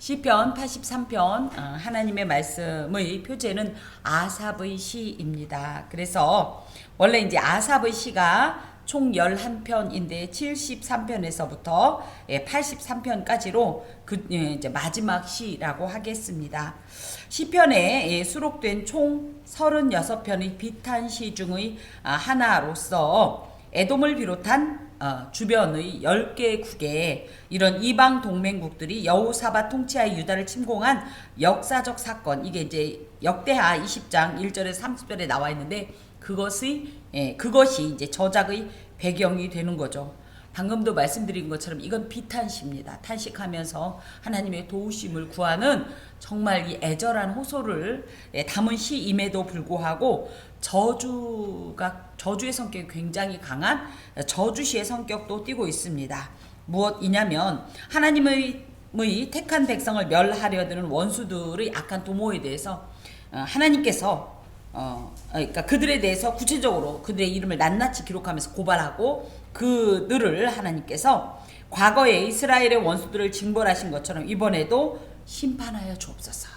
시편 83편 하나님의 말씀의 표제는 아삽의 시입니다. 그래서 원래 이제 아삽의 시가 총 11편인데 73편에서부터 83편까지로 이제 마지막 시라고 하겠습니다. 시편에 수록된 총 36편의 비탄시 중의 하나로서 에돔을 비롯한 주변의 10개국에 이런 이방 동맹국들이 여호사밧 통치하에 유다를 침공한 역사적 사건, 이게 이제 역대하 20장 1절에서 30절에 나와 있는데 그것이 이제 저작의 배경이 되는 거죠. 방금도 말씀드린 것처럼 이건 비탄시입니다. 탄식하면서 하나님의 도우심을 구하는 정말 이 애절한 호소를 담은 시임에도 불구하고 저주의 성격이 굉장히 강한 저주시의 성격도 띠고 있습니다. 무엇이냐면 하나님의 택한 백성을 멸하려 드는 원수들의 악한 도모에 대해서 하나님께서 그러니까 그들에 대해서 구체적으로 그들의 이름을 낱낱이 기록하면서 고발하고 그들을 하나님께서 과거에 이스라엘의 원수들을 징벌하신 것처럼 이번에도 심판하여 주옵소서.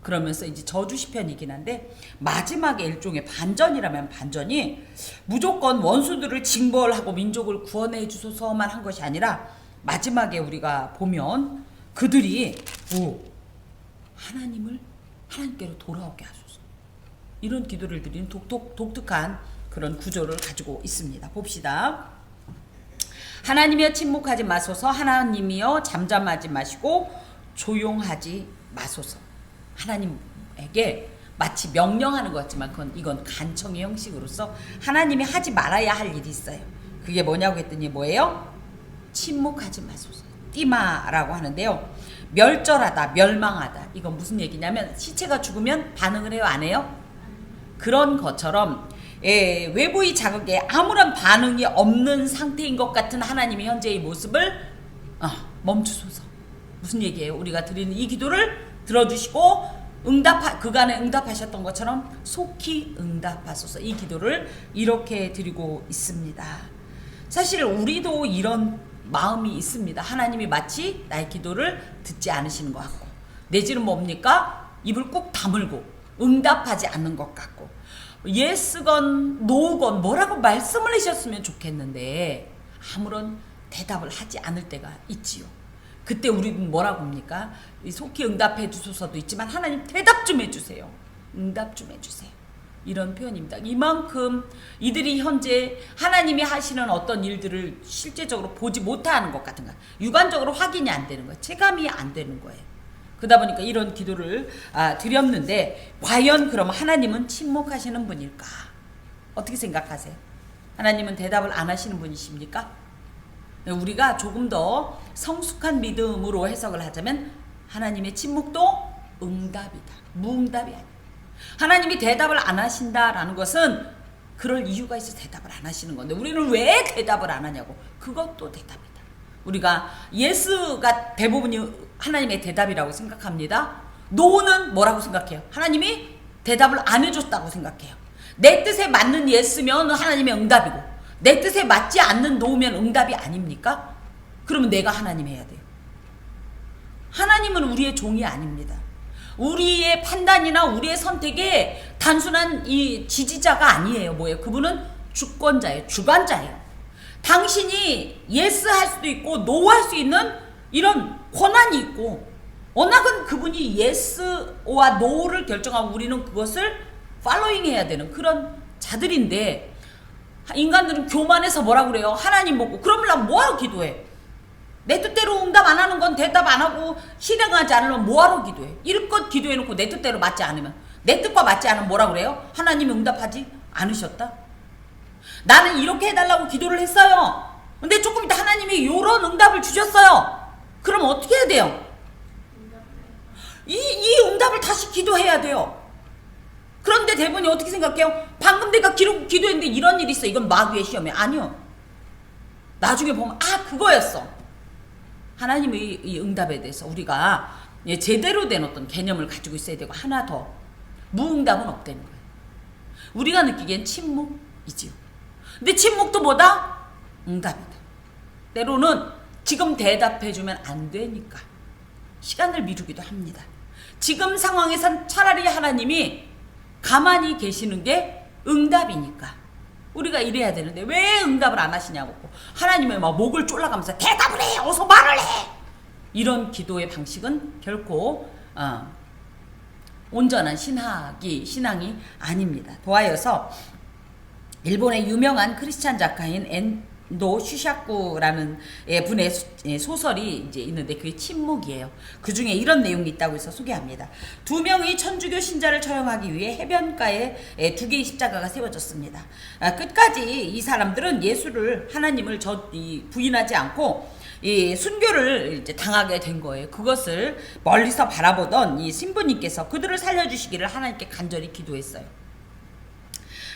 그러면서 이제 저주 시편이긴 한데 마지막에 일종의 반전이라면 반전이 무조건 원수들을 징벌하고 민족을 구원해 주소서만 한 것이 아니라 마지막에 우리가 보면 그들이 하나님께로 돌아오게 하소서. 이런 기도를 드리는 독특한 그런 구조를 가지고 있습니다. 봅시다. 하나님이여 침묵하지 마소서. 하나님이여 잠잠하지 마시고 조용하지 마소서. 하나님에게 마치 명령하는 것 같지만 이건 간청의 형식으로서 하나님이 하지 말아야 할 일이 있어요. 그게 뭐냐고 했더니 뭐예요? 침묵하지 마소서. 띠마라고 하는데요. 멸절하다, 멸망하다. 이건 무슨 얘기냐면 시체가 죽으면 반응을 해요, 안 해요? 그런 것처럼 외부의 자극에 아무런 반응이 없는 상태인 것 같은 하나님의 현재의 모습을 멈추소서. 무슨 얘기예요? 우리가 드리는 이 기도를 들어주시고 그간에 응답하셨던 것처럼 속히 응답하소서. 이 기도를 이렇게 드리고 있습니다. 사실 우리도 이런 마음이 있습니다. 하나님이 마치 나의 기도를 듣지 않으시는 것 같고 내지는 뭡니까? 입을 꾹 다물고 응답하지 않는 것 같고 예스건 노건 뭐라고 말씀을 하셨으면 좋겠는데 아무런 대답을 하지 않을 때가 있지요. 그때 우리는 뭐라고 합니까? 속히 응답해 주소서도 있지만 하나님 대답 좀 해주세요. 응답 좀 해주세요. 이런 표현입니다. 이만큼 이들이 현재 하나님이 하시는 어떤 일들을 실제적으로 보지 못하는 것 같은 거예요. 육안적으로 확인이 안 되는 거예요. 체감이 안 되는 거예요. 그러다 보니까 이런 기도를 드렸는데 과연 그럼 하나님은 침묵하시는 분일까? 어떻게 생각하세요? 하나님은 대답을 안 하시는 분이십니까? 우리가 조금 더 성숙한 믿음으로 해석을 하자면 하나님의 침묵도 응답이다. 무응답이 아니야. 하나님이 대답을 안 하신다라는 것은 그럴 이유가 있어서 대답을 안 하시는 건데 우리는 왜 대답을 안 하냐고. 그것도 대답이다. 우리가 예스가 대부분이 하나님의 대답이라고 생각합니다. 노는 뭐라고 생각해요? 하나님이 대답을 안 해줬다고 생각해요. 내 뜻에 맞는 예스면 하나님의 응답이고 내 뜻에 맞지 않는 노면 응답이 아닙니까? 그러면 내가 하나님 해야 돼요. 하나님은 우리의 종이 아닙니다. 우리의 판단이나 우리의 선택에 단순한 이 지지자가 아니에요. 뭐예요? 그분은 주권자예요. 주관자예요. 당신이 예스 할 수도 있고 노 할 수 있는 이런 권한이 있고 워낙은 그분이 예스와 노를 결정하고 우리는 그것을 팔로잉 해야 되는 그런 자들인데 인간들은 교만해서 뭐라 그래요? 하나님 보고 그러면 뭐하러 기도해? 내 뜻대로 응답 안 하는 건 대답 안 하고 실행하지 않으면 뭐하러 기도해? 이렇게 기도해놓고 내 뜻대로 맞지 않으면 내 뜻과 맞지 않으면 뭐라 그래요? 하나님이 응답하지 않으셨다? 나는 이렇게 해달라고 기도를 했어요. 근데 조금 이따 하나님이 이런 응답을 주셨어요. 그럼 어떻게 해야 돼요? 이 응답을 다시 기도해야 돼요. 그런데 대부분이 어떻게 생각해요? 방금 내가 기도했는데 이런 일이 있어. 이건 마귀의 시험이야. 아니요. 나중에 보면 그거였어. 하나님의 이 응답에 대해서 우리가 제대로 된 어떤 개념을 가지고 있어야 되고 하나 더 무응답은 없다는 거예요. 우리가 느끼기엔 침묵이지요. 근데 침묵도 뭐다? 응답이다. 때로는 지금 대답해주면 안 되니까 시간을 미루기도 합니다. 지금 상황에선 차라리 하나님이 가만히 계시는 게 응답이니까 우리가 이래야 되는데 왜 응답을 안 하시냐고 하나님의 막 목을 졸라가면서 대답을 해! 어서 말을 해! 이런 기도의 방식은 결코 온전한 신앙이 아닙니다. 도하여서 일본의 유명한 크리스찬 작가인 엔도 슈샤쿠라는 분의 소설이 이제 있는데 그게 침묵이에요. 그 중에 이런 내용이 있다고 해서 소개합니다. 2명의 천주교 신자를 처형하기 위해 해변가에 2개의 십자가가 세워졌습니다. 끝까지 이 사람들은 예수를 하나님을 부인하지 않고 이 순교를 이제 당하게 된 거예요. 그것을 멀리서 바라보던 이 신부님께서 그들을 살려주시기를 하나님께 간절히 기도했어요.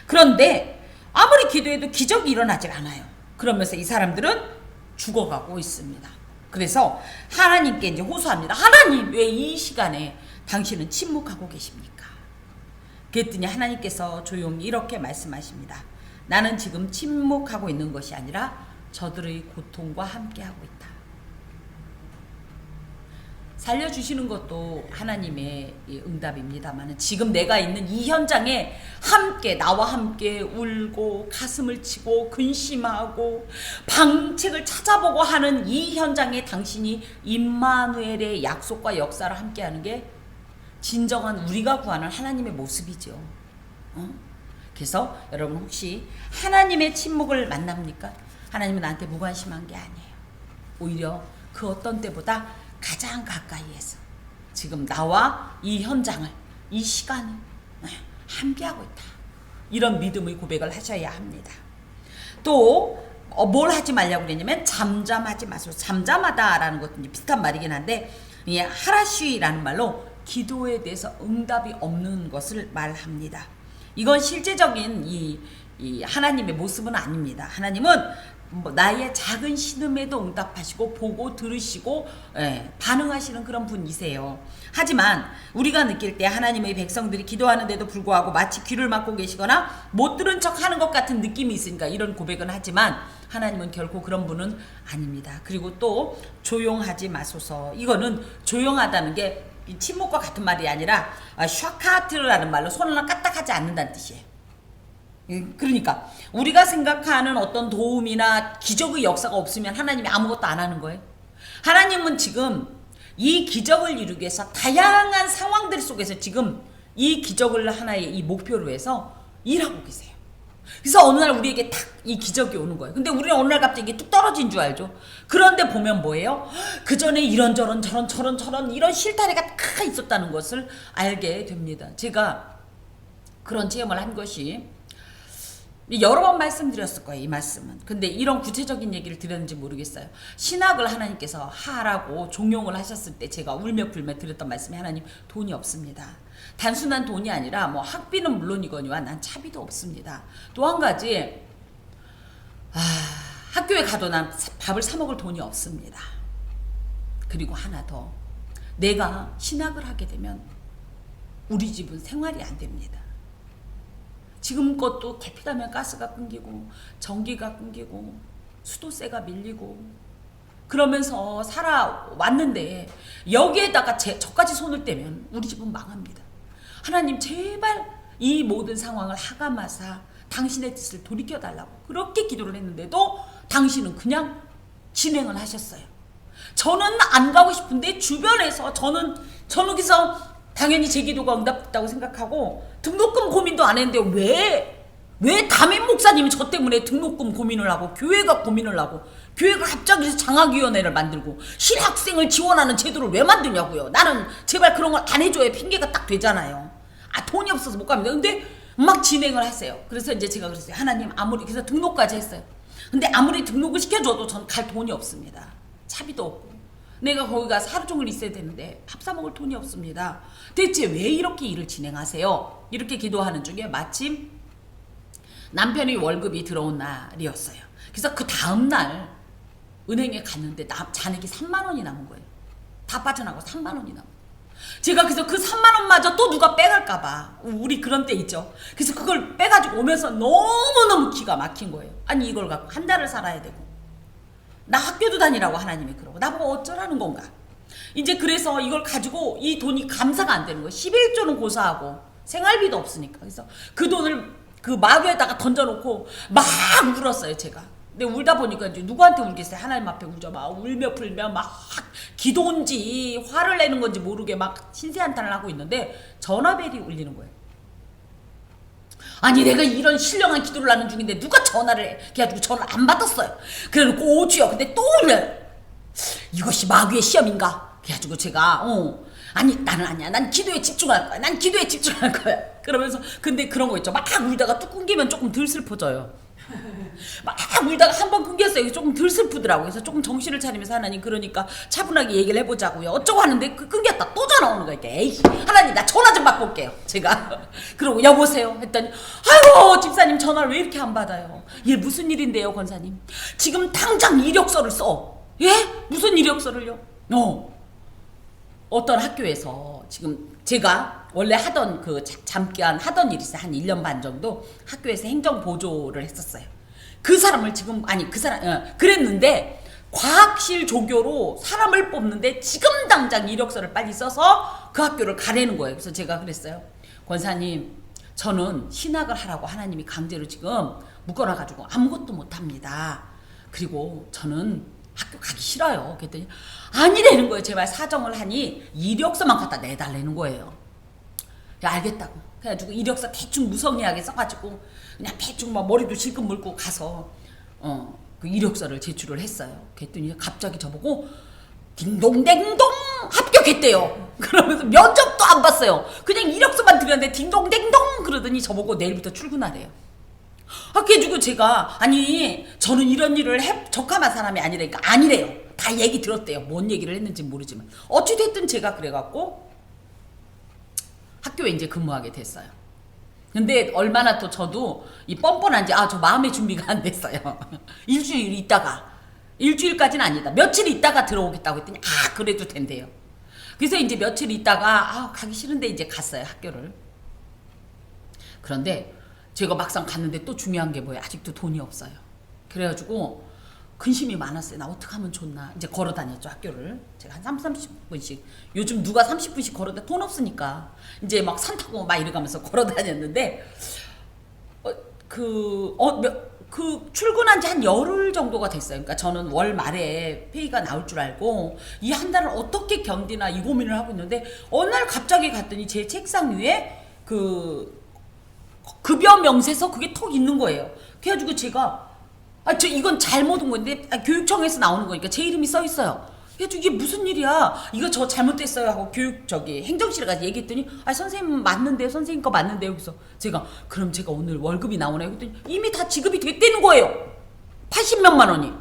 그런데 아무리 기도해도 기적이 일어나질 않아요. 그러면서 이 사람들은 죽어가고 있습니다. 그래서 하나님께 이제 호소합니다. 하나님, 왜 이 시간에 당신은 침묵하고 계십니까? 그랬더니 하나님께서 조용히 이렇게 말씀하십니다. 나는 지금 침묵하고 있는 것이 아니라 저들의 고통과 함께하고 있다. 살려주시는 것도 하나님의 응답입니다만 지금 내가 있는 이 현장에 나와 함께 울고 가슴을 치고 근심하고 방책을 찾아보고 하는 이 현장에 당신이 임마누엘의 약속과 역사를 함께하는 게 진정한 우리가 구하는 하나님의 모습이죠. 그래서 여러분 혹시 하나님의 침묵을 만납니까? 하나님은 나한테 무관심한 게 아니에요. 오히려 그 어떤 때보다 가장 가까이에서 지금 나와 이 현장을, 이 시간을 함께하고 있다. 이런 믿음의 고백을 하셔야 합니다. 또 뭘 하지 말라고 그랬냐면 잠잠하지 마소서. 잠잠하다라는 것도 비슷한 말이긴 한데 하라쉬라는 말로 기도에 대해서 응답이 없는 것을 말합니다. 이건 실제적인 이 하나님의 모습은 아닙니다. 하나님은 나의 작은 신음에도 응답하시고 보고 들으시고 반응하시는 그런 분이세요. 하지만 우리가 느낄 때 하나님의 백성들이 기도하는데도 불구하고 마치 귀를 막고 계시거나 못 들은 척 하는 것 같은 느낌이 있으니까 이런 고백은 하지만 하나님은 결코 그런 분은 아닙니다. 그리고 또 조용하지 마소서. 이거는 조용하다는 게 침묵과 같은 말이 아니라 샤카트라는 말로 손을 까딱하지 않는다는 뜻이에요. 그러니까 우리가 생각하는 어떤 도움이나 기적의 역사가 없으면 하나님이 아무것도 안 하는 거예요. 하나님은 지금 이 기적을 이루기 위해서 다양한 상황들 속에서 지금 이 기적을 하나의 이 목표로 해서 일하고 계세요. 그래서 어느 날 우리에게 탁 이 기적이 오는 거예요. 근데 우리는 어느 날 갑자기 뚝 떨어진 줄 알죠. 그런데 보면 뭐예요? 그 전에 이런저런 저런 이런 실타래가 다 있었다는 것을 알게 됩니다. 제가 그런 체험을 한 것이 여러 번 말씀드렸을 거예요. 이 말씀은. 근데 이런 구체적인 얘기를 드렸는지 모르겠어요. 신학을 하나님께서 하라고 종용을 하셨을 때 제가 울며 불며 드렸던 말씀이 하나님 돈이 없습니다. 단순한 돈이 아니라 뭐 학비는 물론이거니와 난 차비도 없습니다. 또 한 가지 학교에 가도 난 밥을 사 먹을 돈이 없습니다. 그리고 하나 더 내가 신학을 하게 되면 우리 집은 생활이 안 됩니다. 지금 것도 계피가면 가스가 끊기고 전기가 끊기고 수도세가 밀리고 그러면서 살아왔는데 여기에다가 저까지 손을 떼면 우리 집은 망합니다. 하나님 제발 이 모든 상황을 하가마사 당신의 뜻을 돌이켜달라고 그렇게 기도를 했는데도 당신은 그냥 진행을 하셨어요. 저는 안 가고 싶은데 주변에서 저는 거기서 당연히 제 기도가 응답됐다고 생각하고 등록금 고민도 안 했는데 왜 담임 목사님이 저 때문에 등록금 고민을 하고 교회가 고민을 하고 교회가 갑자기 장학위원회를 만들고 실학생을 지원하는 제도를 왜 만드냐고요. 나는 제발 그런 걸 안 해줘야 핑계가 딱 되잖아요. 돈이 없어서 못 갑니다. 근데 막 진행을 하세요. 그래서 이제 제가 그랬어요. 하나님 그래서 등록까지 했어요. 근데 아무리 등록을 시켜줘도 전 갈 돈이 없습니다. 차비도 없고 내가 거기 가서 하루 종일 있어야 되는데 밥 사 먹을 돈이 없습니다. 대체 왜 이렇게 일을 진행하세요? 이렇게 기도하는 중에 마침 남편이 월급이 들어온 날이었어요. 그래서 그 다음날 은행에 갔는데 잔액이 3만 원이 남은 거예요. 다 빠져나가고 3만 원이 남은 거예요. 제가 그래서 그 3만 원마저 또 누가 빼갈까봐 우리 그런 때 있죠. 그래서 그걸 빼가지고 오면서 너무너무 기가 막힌 거예요. 아니 이걸 갖고 한 달을 살아야 되고 나 학교도 다니라고 하나님이 그러고 나보고 어쩌라는 건가. 이제 그래서 이걸 가지고 이 돈이 감사가 안 되는 거예요. 11조는 고사하고 생활비도 없으니까. 그래서 그 돈을 그 마귀에다가 던져놓고 막 울었어요, 제가. 근데 울다 보니까 이제 누구한테 울겠어요? 하나님 앞에 울죠. 막 울며 풀며 막 기도인지 화를 내는 건지 모르게 막 신세한탄을 하고 있는데 전화벨이 울리는 거예요. 아니 내가 이런 신령한 기도를 하는 중인데 누가 전화를 해? 그래가지고 전화를 안 받았어요. 그래놓고 오주여. 근데 또 울려요. 이것이 마귀의 시험인가? 그래가지고 제가 아니 나는 아니야. 난 기도에 집중할 거야. 난 기도에 집중할 거야. 그러면서 근데 그런 거 있죠. 막 울다가 뚝 끊기면 조금 덜 슬퍼져요. 막 울다가 한 번 끊겼어요. 조금 덜 슬프더라고요. 그래서 조금 정신을 차리면서 하나님 그러니까 차분하게 얘기를 해보자고요. 어쩌고 하는데 끊겼다. 또 전화 오는 거니까 에이 하나님 나 전화 좀 받고 올게요. 제가 그러고 여보세요 했더니 아이고 집사님 전화를 왜 이렇게 안 받아요? 이게 무슨 일인데요 권사님? 지금 당장 이력서를 써. 예? 무슨 이력서를요? 어떤 학교에서 지금 제가 원래 하던 그 잠깐 하던 일이 있어요. 한 1년 반 정도 학교에서 행정 보조를 했었어요. 그 사람을 지금 아니 그 사람 그랬는데 과학실 조교로 사람을 뽑는데 지금 당장 이력서를 빨리 써서 그 학교를 가라는 거예요. 그래서 제가 그랬어요. 권사님 저는 신학을 하라고 하나님이 강제로 지금 묶어놔가지고 아무것도 못합니다. 그리고 저는 학교 가기 싫어요. 그랬더니 아니라는 거예요. 제발 사정을 하니 이력서만 갖다 내달라는 거예요. 알겠다고. 그래가지고 이력서 대충 무성의하게 써가지고 그냥 대충 막 머리도 질끈 물고 가서 그 이력서를 제출을 했어요. 그랬더니 갑자기 저보고 딩동댕동 합격했대요. 그러면서 면접도 안 봤어요. 그냥 이력서만 드렸는데 딩동댕동 그러더니 저보고 내일부터 출근하래요. 그래가지고 제가 아니 저는 이런 일을 적합한 사람이 아니라니까 아니래요. 다 얘기 들었대요. 뭔 얘기를 했는지 모르지만 어찌됐든 제가 그래갖고 학교에 이제 근무하게 됐어요. 근데 얼마나 또 저도 이 뻔뻔한지 저 마음의 준비가 안 됐어요. 일주일 있다가 일주일까지는 아니다. 며칠 있다가 들어오겠다고 했더니 그래도 된대요. 그래서 이제 며칠 있다가 가기 싫은데 이제 갔어요 학교를. 그런데 제가 막상 갔는데 또 중요한 게 뭐예요? 아직도 돈이 없어요. 그래가지고 근심이 많았어요. 나 어떻게 하면 좋나. 이제 걸어 다녔죠 학교를. 제가 한 30분씩 요즘 누가 30분씩 걸어다 돈 없으니까 이제 막 산 타고 막 이래가면서 걸어 다녔는데 그 출근한 지 한 열흘 정도가 됐어요. 그러니까 저는 월 말에 페이가 나올 줄 알고 이 한 달을 어떻게 견디나 이 고민을 하고 있는데 어느 날 갑자기 갔더니 제 책상 위에 그 급여 명세서 그게 톡 있는 거예요. 그래가지고 제가 저 이건 잘못 온 건데 교육청에서 나오는 거니까 제 이름이 써 있어요. 그래가지고 이게 무슨 일이야? 이거 저 잘못됐어요 하고 행정실에 가서 얘기했더니 선생님 맞는데요. 선생님 거 맞는데요. 그래서 제가 그럼 제가 오늘 월급이 나오나요? 그랬더니 이미 다 지급이 됐다는 거예요. 80몇만 원이.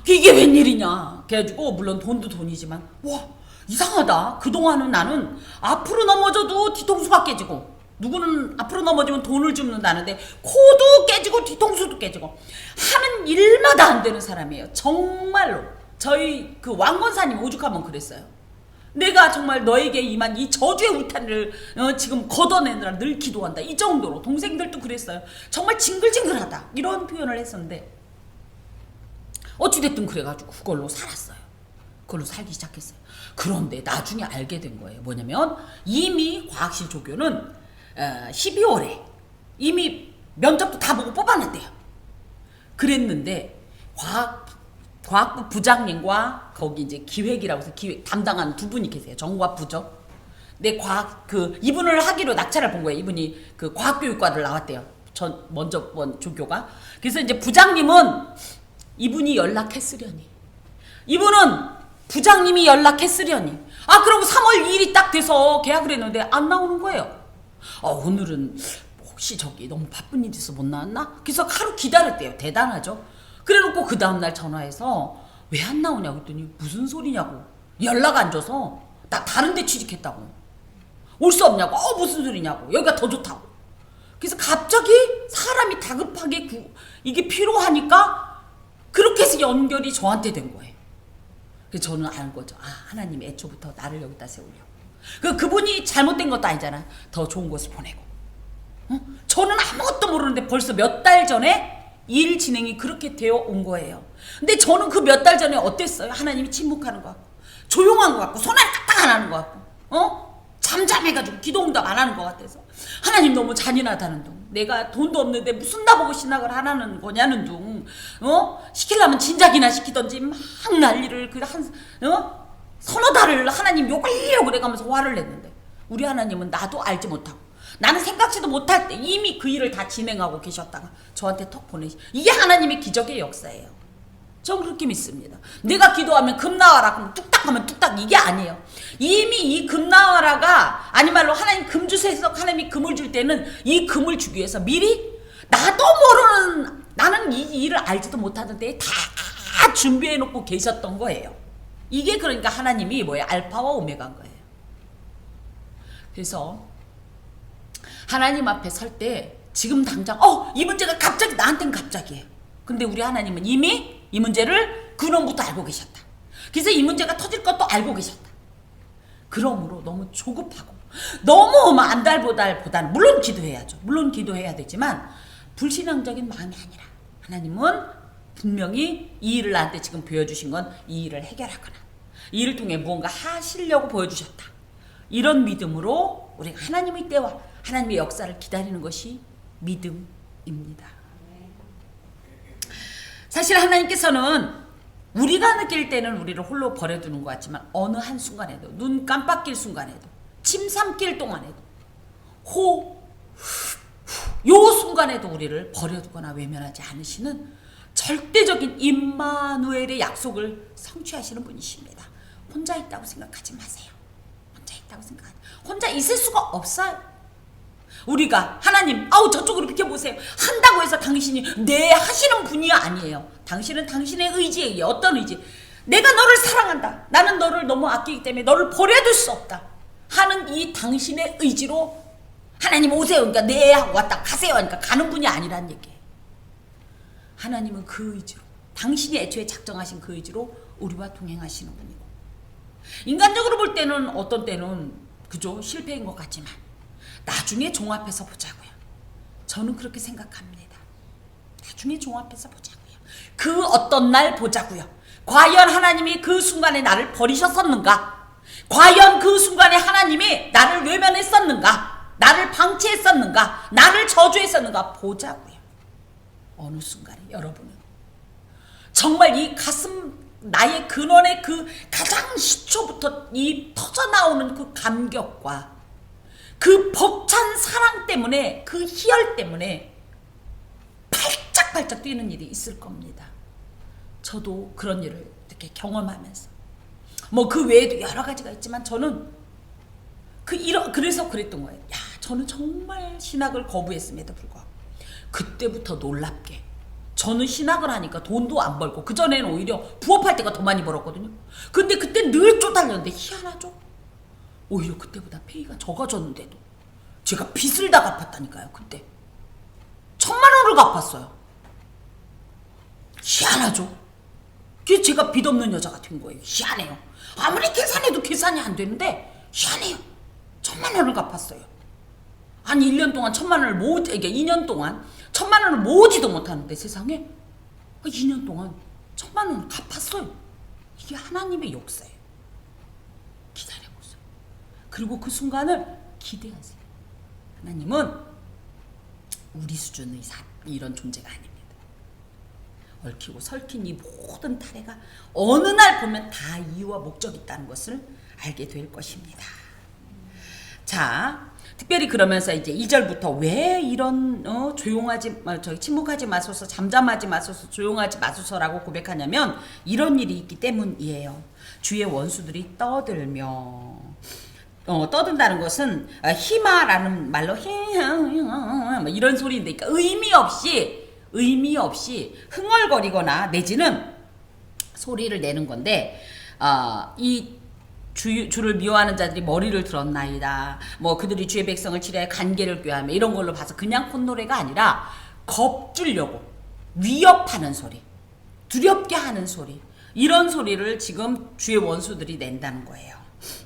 이게 웬일이냐. 그래가지고 물론 돈도 돈이지만 와 이상하다. 그동안은 나는 앞으로 넘어져도 뒤통수가 깨지고 누구는 앞으로 넘어지면 돈을 줍는다는데 코도 깨지고 뒤통수도 깨지고 하는 일마다 안 되는 사람이에요. 정말로 저희 그 왕건사님 오죽하면 그랬어요. 내가 정말 너에게 임한 이 저주의 울타리를 지금 걷어내느라 늘 기도한다. 이 정도로 동생들도 그랬어요. 정말 징글징글하다 이런 표현을 했었는데 어찌됐든 그래가지고 그걸로 살았어요. 그걸로 살기 시작했어요. 그런데 나중에 알게 된 거예요. 뭐냐면 이미 과학실 조교는 12월에 이미 면접도 다 보고 뽑아놨대요. 그랬는데 과학부 부장님과 거기 이제 기획이라고 해서 기획 담당하는 두 분이 계세요. 정과 부죠. 근데 이분을 하기로 낙찰을 본 거예요. 이분이 그 과학교육과를 나왔대요. 전 먼저 본 조교가. 그래서 이제 부장님은 이분이 연락했으려니. 이분은 부장님이 연락했으려니. 그러고 3월 2일이 딱 돼서 계약을 했는데 안 나오는 거예요. 오늘은 혹시 너무 바쁜 일 있어서 못 나왔나? 그래서 하루 기다렸대요. 대단하죠? 그래놓고 그 다음날 전화해서 왜 안 나오냐고 했더니 무슨 소리냐고. 연락 안 줘서 나 다른 데 취직했다고. 올 수 없냐고. 무슨 소리냐고. 여기가 더 좋다고. 그래서 갑자기 사람이 다급하게 이게 필요하니까 그렇게 해서 연결이 저한테 된 거예요. 그래서 저는 아는 거죠. 하나님 애초부터 나를 여기다 세우려고. 그분이 잘못된 것도 아니잖아. 더 좋은 곳을 보내고. 저는 아무것도 모르는데 벌써 몇 달 전에 일 진행이 그렇게 되어 온 거예요. 근데 저는 그 몇 달 전에 어땠어요? 하나님이 침묵하는 것 같고, 조용한 것 같고, 손알 까딱 안 하는 것 같고, 잠잠해가지고 기도 응답 안 하는 것 같아서 하나님 너무 잔인하다는 둥, 내가 돈도 없는데 무슨 나보고 신학을 하라는 거냐는 둥, 시키려면 진작이나 시키던지 막 난리를 서너 달을 하나님 욕하려고 그래가면서 화를 냈는데, 우리 하나님은 나도 알지 못하고 나는 생각지도 못할 때 이미 그 일을 다 진행하고 계셨다가 저한테 턱 이게 하나님의 기적의 역사예요. 전 그렇게 믿습니다. 내가 기도하면 금 나와라 그럼 뚝딱 하면 뚝딱, 이게 아니에요. 이미 이 금 나와라가 아니 말로 하나님 금 주세요 해서 하나님이 금을 줄 때는 이 금을 주기 위해서 미리 나도 모르는, 나는 이 일을 알지도 못하는데 다 준비해 놓고 계셨던 거예요. 이게 그러니까 하나님이 뭐예요? 알파와 오메가인 거예요. 그래서 하나님 앞에 설 때 지금 당장 이 문제가 갑자기 나한테는 갑자기예요. 근데 우리 하나님은 이미 이 문제를 근원부터 알고 계셨다. 그래서 이 문제가 터질 것도 알고 계셨다. 그러므로 너무 조급하고 너무 안달보달보다는 물론 기도해야죠. 물론 기도해야 되지만 불신앙적인 마음이 아니라 하나님은 분명히 이 일을 나한테 지금 보여주신 건 이 일을 해결하거나 이 일을 통해 무언가 하시려고 보여주셨다. 이런 믿음으로 우리가 하나님의 때와 하나님의 역사를 기다리는 것이 믿음입니다. 사실 하나님께서는 우리가 느낄 때는 우리를 홀로 버려두는 것 같지만 어느 한순간에도, 눈 깜빡일 순간에도, 침 삼킬 동안에도, 요 순간에도 우리를 버려두거나 외면하지 않으시는 절대적인 임마누엘의 약속을 성취하시는 분이십니다. 혼자 있다고 생각하지 마세요. 혼자 있다고 생각하지, 혼자 있을 수가 없어요. 우리가 하나님 저쪽으로 비켜보세요 한다고 해서 당신이 네 하시는 분이 아니에요. 당신은 당신의 의지에 의해, 어떤 의지, 내가 너를 사랑한다, 나는 너를 너무 아끼기 때문에 너를 버려둘 수 없다 하는 이 당신의 의지로 하나님 오세요 그러니까 네 하고 왔다 가세요 하니까 가는 분이 아니란 얘기예요. 하나님은 그 의지로, 당신이 애초에 작정하신 그 의지로 우리와 동행하시는 분이고, 인간적으로 볼 때는 어떤 때는 그죠, 실패인 것 같지만 나중에 종합해서 보자고요. 저는 그렇게 생각합니다. 나중에 종합해서 보자고요. 그 어떤 날 보자고요. 과연 하나님이 그 순간에 나를 버리셨었는가? 과연 그 순간에 하나님이 나를 외면했었는가? 나를 방치했었는가? 나를 저주했었는가? 보자고요. 어느 순간에 여러분은 정말 이 가슴, 나의 근원의 그 가장 시초부터 이 터져나오는 그 감격과 그 벅찬 사랑 때문에, 그 희열 때문에 팔짝팔짝 뛰는 일이 있을 겁니다. 저도 그런 일을 이렇게 경험하면서, 그 외에도 여러 가지가 있지만 저는 그래서 그랬던 거예요. 저는 정말 신학을 거부했음에도 불구하고 그때부터 놀랍게 저는 신학을 하니까 돈도 안 벌고, 그전에는 오히려 부업할 때가 더 많이 벌었거든요. 근데 그때 늘 쫓달렸는데 희한하죠? 오히려 그때보다 페이가 적어졌는데도 제가 빚을 다 갚았다니까요. 그때 1,000만 원을 갚았어요. 희한하죠? 그게 제가 빚 없는 여자가 된 거예요. 희한해요. 아무리 계산해도 계산이 안 되는데 희한해요. 1,000만 원을 갚았어요. 한 1년 동안 1,000만 원을 이게 2년 동안 1,000만 원을 모으지도 못하는데 세상에 2년 동안 1,000만 원을 갚았어요. 이게 하나님의 역사예요. 기다려보세요. 그리고 그 순간을 기대하세요. 하나님은 우리 수준의 이런 존재가 아닙니다. 얽히고 설킨 이 모든 탈애가 어느 날 보면 다 이유와 목적이 있다는 것을 알게 될 것입니다. 자, 특별히 그러면서 이제 2절부터 왜 이런 침묵하지 마소서, 잠잠하지 마소서, 조용하지 마소서라고 고백하냐면 이런 일이 있기 때문이에요. 주의 원수들이 떠들며, 떠든다는 것은 희마라는 말로 이런 소리인데, 그러니까 의미 없이 흥얼거리거나 내지는 소리를 내는 건데, 주를 미워하는 자들이 머리를 들었나이다. 그들이 주의 백성을 치려 간계를 꾀하며 이런 걸로 봐서 그냥 콧노래가 아니라 겁주려고 위협하는 소리, 두렵게 하는 소리, 이런 소리를 지금 주의 원수들이 낸다는 거예요.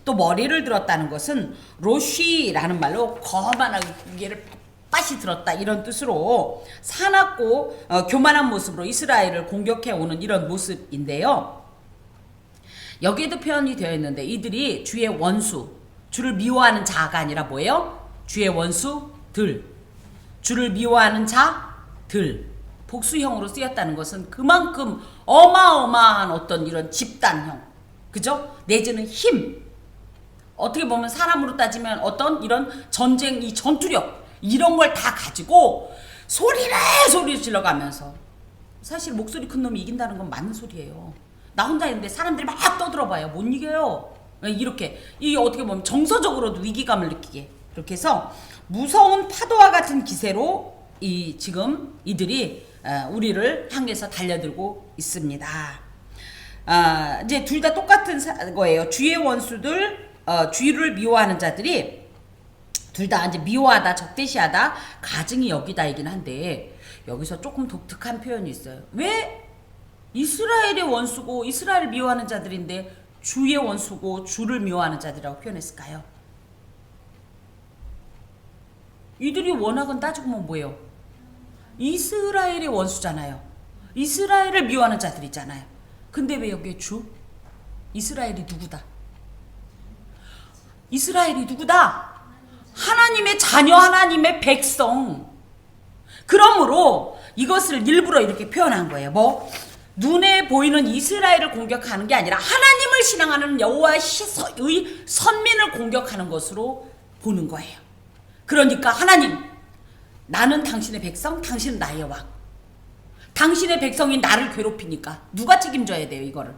또 머리를 들었다는 것은 로쉬라는 말로 거만하게 고개를 빳빳이 들었다 이런 뜻으로 사납고 교만한 모습으로 이스라엘을 공격해오는 이런 모습인데요. 여기에도 표현이 되어 있는데 이들이 주의 원수, 주를 미워하는 자가 아니라 뭐예요? 주의 원수들, 주를 미워하는 자들, 복수형으로 쓰였다는 것은 그만큼 어마어마한 어떤 이런 집단형, 그죠? 내지는 힘, 어떻게 보면 사람으로 따지면 어떤 이런 전쟁, 이 전투력 이런 걸 다 가지고 소리를 질러가면서, 사실 목소리 큰 놈이 이긴다는 건 맞는 소리예요. 나 혼자 있는데 사람들이 막 떠들어봐요. 못 이겨요. 이렇게 이 어떻게 보면 정서적으로도 위기감을 느끼게, 그렇게 해서 무서운 파도와 같은 기세로 이 지금 이들이 우리를 향해서 달려들고 있습니다. 이제 둘 다 똑같은 거예요. 주의 원수들, 주를 미워하는 자들이 둘 다 이제 미워하다, 적대시하다, 가증히 여기다이긴 한데 여기서 조금 독특한 표현이 있어요. 왜 이스라엘의 원수고 이스라엘을 미워하는 자들인데 주의 원수고 주를 미워하는 자들이라고 표현했을까요? 이들이 워낙은 따지고 보면 뭐예요? 이스라엘의 원수잖아요. 이스라엘을 미워하는 자들이잖아요. 근데 왜 여기에 주? 이스라엘이 누구다? 이스라엘이 누구다? 하나님의 자녀, 하나님의 백성. 그러므로 이것을 일부러 이렇게 표현한 거예요. 뭐? 눈에 보이는 이스라엘을 공격하는 게 아니라 하나님을 신앙하는 여호와의 선민을 공격하는 것으로 보는 거예요. 그러니까 하나님, 나는 당신의 백성, 당신은 나의 왕. 당신의 백성이 나를 괴롭히니까 누가 책임져야 돼요, 이거를?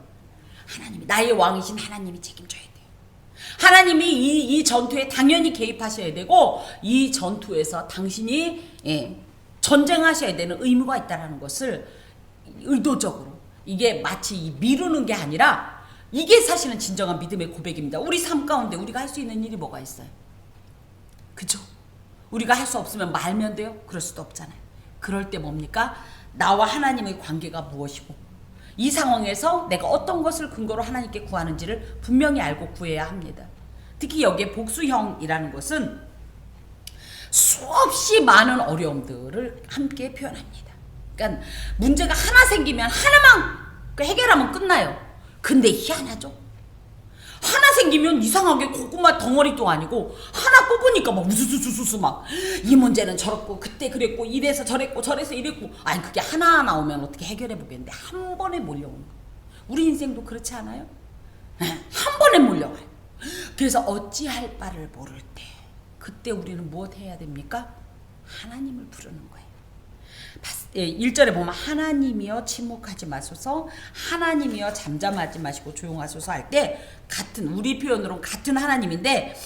하나님이, 나의 왕이신 하나님이 책임져야 돼요. 하나님이 이 전투에 당연히 개입하셔야 되고 이 전투에서 당신이 전쟁하셔야 되는 의무가 있다는 것을 의도적으로, 이게 마치 미루는 게 아니라 이게 사실은 진정한 믿음의 고백입니다. 우리 삶 가운데 우리가 할 수 있는 일이 뭐가 있어요? 그죠? 우리가 할 수 없으면 말면 돼요? 그럴 수도 없잖아요. 그럴 때 뭡니까? 나와 하나님의 관계가 무엇이고 이 상황에서 내가 어떤 것을 근거로 하나님께 구하는지를 분명히 알고 구해야 합니다. 특히 여기에 복수형이라는 것은 수없이 많은 어려움들을 함께 표현합니다. 그러니까 문제가 하나 생기면 하나만 해결하면 끝나요. 근데 희한하죠? 하나 생기면 이상하게 고구마 덩어리도 아니고 하나 뽑으니까 막 우수수수수 막 이 문제는 저렇고 그때 그랬고 이래서 저랬고 저래서 이랬고, 아니 그게 하나 나오면 어떻게 해결해 보겠는데 한 번에 몰려오는 거. 우리 인생도 그렇지 않아요? 한 번에 몰려와요. 그래서 어찌할 바를 모를 때 그때 우리는 무엇 해야 됩니까? 하나님을 부르는 거예요. 1절에 보면 하나님이여 침묵하지 마소서, 하나님이여 잠잠하지 마시고 조용하소서 할 때 같은, 우리 표현으로는 같은 하나님인데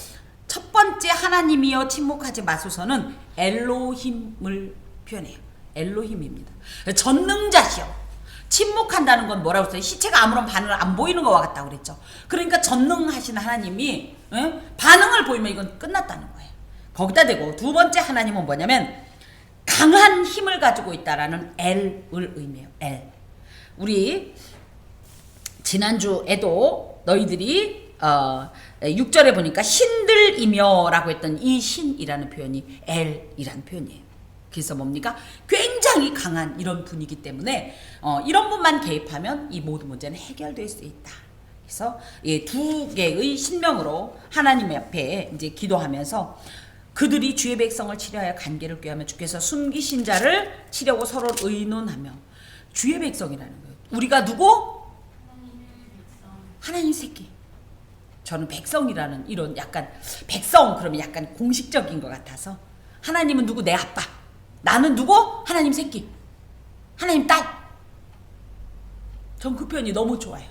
첫 번째 하나님이여 침묵하지 마소서는 엘로힘을 표현해요. 엘로힘입니다. 전능자시여. 침묵한다는 건 뭐라고 했어요? 시체가 아무런 반응을 안 보이는 것과 같다고 그랬죠. 그러니까 전능하신 하나님이 반응을 보이면 이건 끝났다는 거예요. 거기다 대고 두 번째 하나님은 뭐냐면 강한 힘을 가지고 있다라는 엘을 의미해요. 엘. 우리 지난주에도 너희들이 6절에 보니까 신들이며 라고 했던 이 신이라는 표현이 엘이라는 표현이에요. 그래서 뭡니까? 굉장히 강한 이런 분이기 때문에 이런 분만 개입하면 이 모든 문제는 해결될 수 있다. 그래서 두 개의 신명으로 하나님 앞에 이제 기도하면서 그들이 주의 백성을 치려하여 간계를 꾀하며 주께서 숨기신 자를 치려고 서로 의논하며. 주의 백성이라는 거예요. 우리가 누구? 하나님 새끼. 저는 백성이라는 이런 약간, 백성 그러면 약간 공식적인 것 같아서, 하나님은 누구? 내 아빠. 나는 누구? 하나님 새끼. 하나님 딸. 전 그 표현이 너무 좋아요.